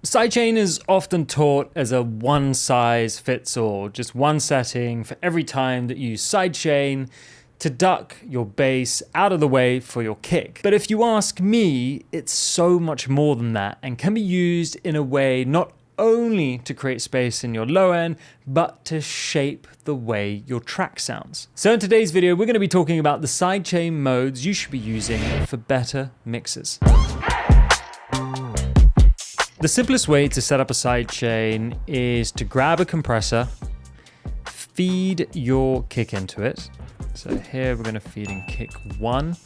Sidechain is often taught as a one-size-fits-all, just one setting for every time that you use sidechain to duck your bass out of the way for your kick. But if you ask me, it's so much more than that and can be used in a way not only to create space in your low end, but to shape the way your track sounds. So in today's video, we're going to be talking about the sidechain modes you should be using for better mixes. The simplest way to set up a sidechain is to grab a compressor, feed your kick into it. So here we're going to feed in kick 1,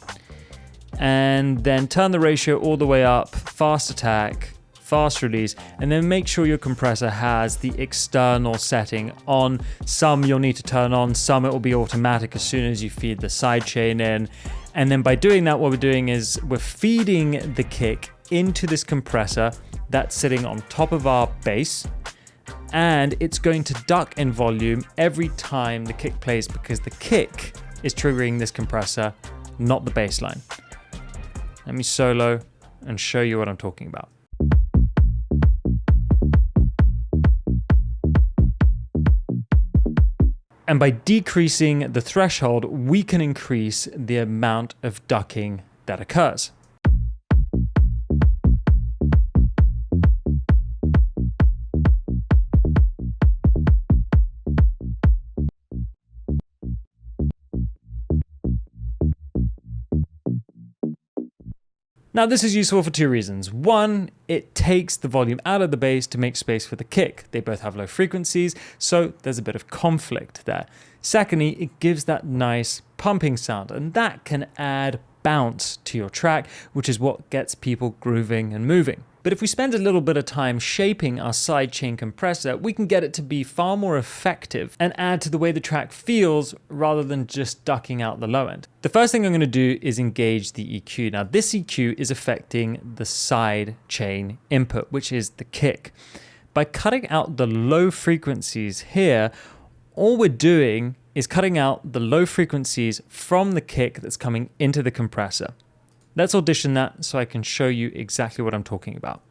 and then turn the ratio all the way up, fast attack, fast release, and then make sure your compressor has the external setting on. Some you'll need to turn on, some it will be automatic as soon as you feed the sidechain in. And then by doing that, what we're doing is we're feeding the kick into this compressor that's sitting on top of our bass, and it's going to duck in volume every time the kick plays because the kick is triggering this compressor, not the bass line. Let me solo and show you what I'm talking about. And by decreasing the threshold, we can increase the amount of ducking that occurs. Now this is useful for two reasons. One, it takes the volume out of the bass to make space for the kick. They both have low frequencies, so there's a bit of conflict there. Secondly, it gives that nice pumping sound, and that can add bounce to your track, which is what gets people grooving and moving. But if we spend a little bit of time shaping our sidechain compressor, we can get it to be far more effective and add to the way the track feels rather than just ducking out the low end. The first thing I'm going to do is engage the EQ. Now this EQ is affecting the sidechain input, which is the kick. By cutting out the low frequencies here, all we're doing is cutting out the low frequencies from the kick that's coming into the compressor. Let's audition that so I can show you exactly what I'm talking about.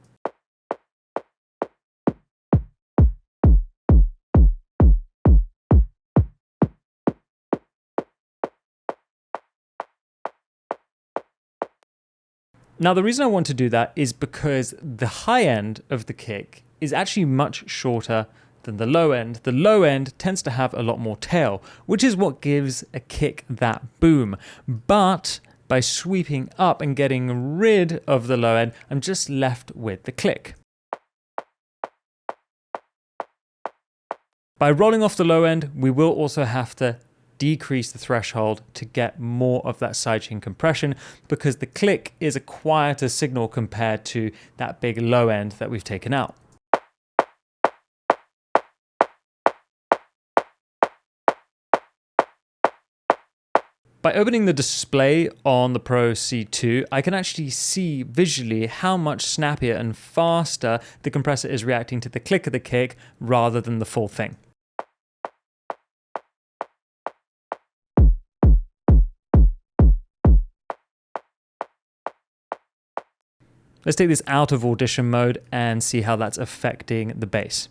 Now, the reason I want to do that is because the high end of the kick is actually much shorter than the low end. The low end tends to have a lot more tail, which is what gives a kick that boom. But by sweeping up and getting rid of the low end, I'm just left with the click. By rolling off the low end, we will also have to decrease the threshold to get more of that sidechain compression because the click is a quieter signal compared to that big low end that we've taken out. By opening the display on the Pro C2, I can actually see visually how much snappier and faster the compressor is reacting to the click of the kick rather than the full thing. Let's take this out of audition mode and see how that's affecting the bass.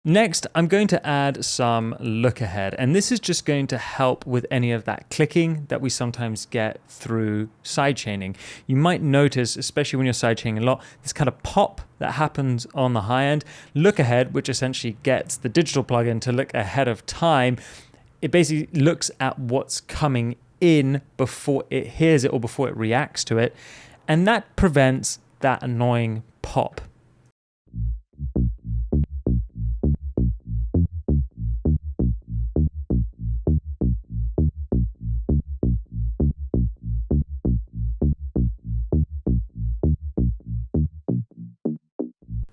Next, I'm going to add some look ahead, and this is just going to help with any of that clicking that we sometimes get through sidechaining. You might notice, especially when you're sidechaining a lot, this kind of pop that happens on the high end. Look ahead, which essentially gets the digital plugin to look ahead of time. It basically looks at what's coming in before it hears it or before it reacts to it, and that prevents that annoying pop.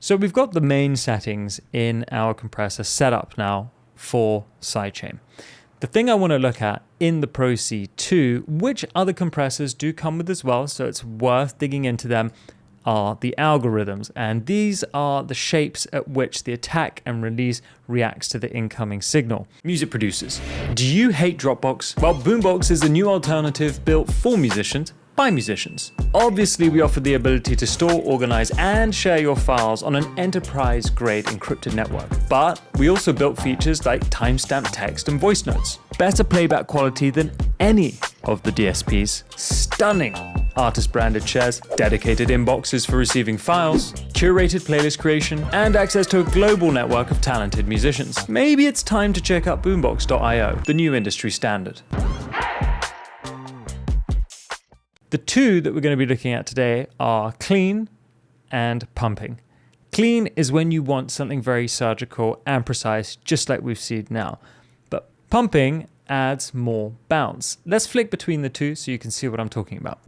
So we've got the main settings in our compressor set up now for sidechain. The thing I want to look at in the Pro C2, which other compressors do come with as well, so it's worth digging into them. are the algorithms, and these are the shapes at which the attack and release reacts to the incoming signal. Music producers, do you hate Dropbox? Well, Boombox is a new alternative built for musicians by musicians. Obviously, we offer the ability to store, organize, and share your files on an enterprise-grade encrypted network. But we also built features like timestamp text and voice notes, better playback quality than any of the DSPs, stunning artist-branded shares, dedicated inboxes for receiving files, curated playlist creation, and access to a global network of talented musicians. Maybe it's time to check out Boombox.io, the new industry standard. The two that we're going to be looking at today are clean and pumping. Clean is when you want something very surgical and precise, just like we've seen now. But pumping adds more bounce. Let's flick between the two so you can see what I'm talking about.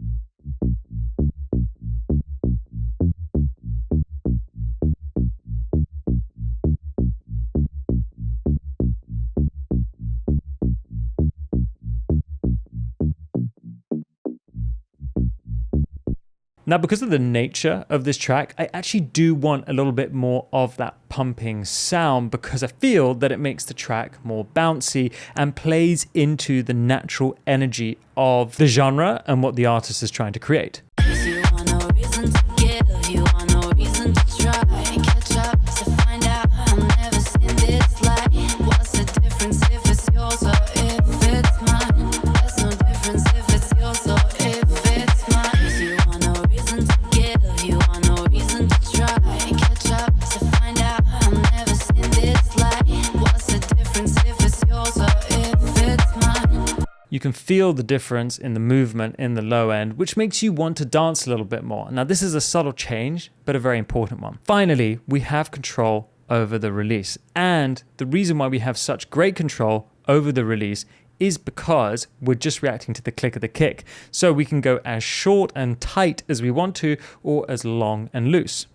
Now, because of the nature of this track, I actually do want a little bit more of that pumping sound because I feel that it makes the track more bouncy and plays into the natural energy of the genre and what the artist is trying to create. You can feel the difference in the movement in the low end, which makes you want to dance a little bit more. Now, this is a subtle change, but a very important one. Finally, we have control over the release. And the reason why we have such great control over the release is because we're just reacting to the click of the kick. So we can go as short and tight as we want to, or as long and loose.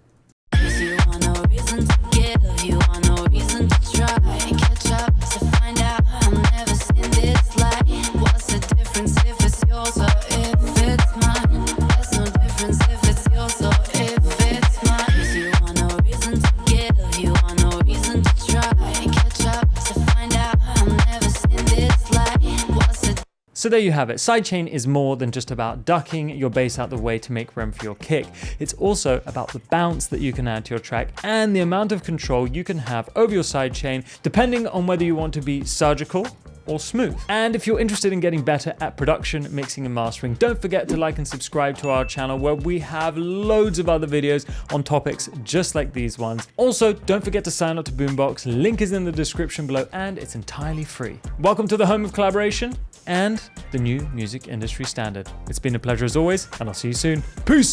So there you have it. Sidechain is more than just about ducking your bass out the way to make room for your kick. It's also about the bounce that you can add to your track and the amount of control you can have over your sidechain, depending on whether you want to be surgical or smooth. And if you're interested in getting better at production, mixing and mastering, don't forget to like and subscribe to our channel where we have loads of other videos on topics just like these ones. Also, don't forget to sign up to Boombox. Link is in the description below and it's entirely free. Welcome to the home of collaboration and the new music industry standard. It's been a pleasure as always, and I'll see you soon. Peace!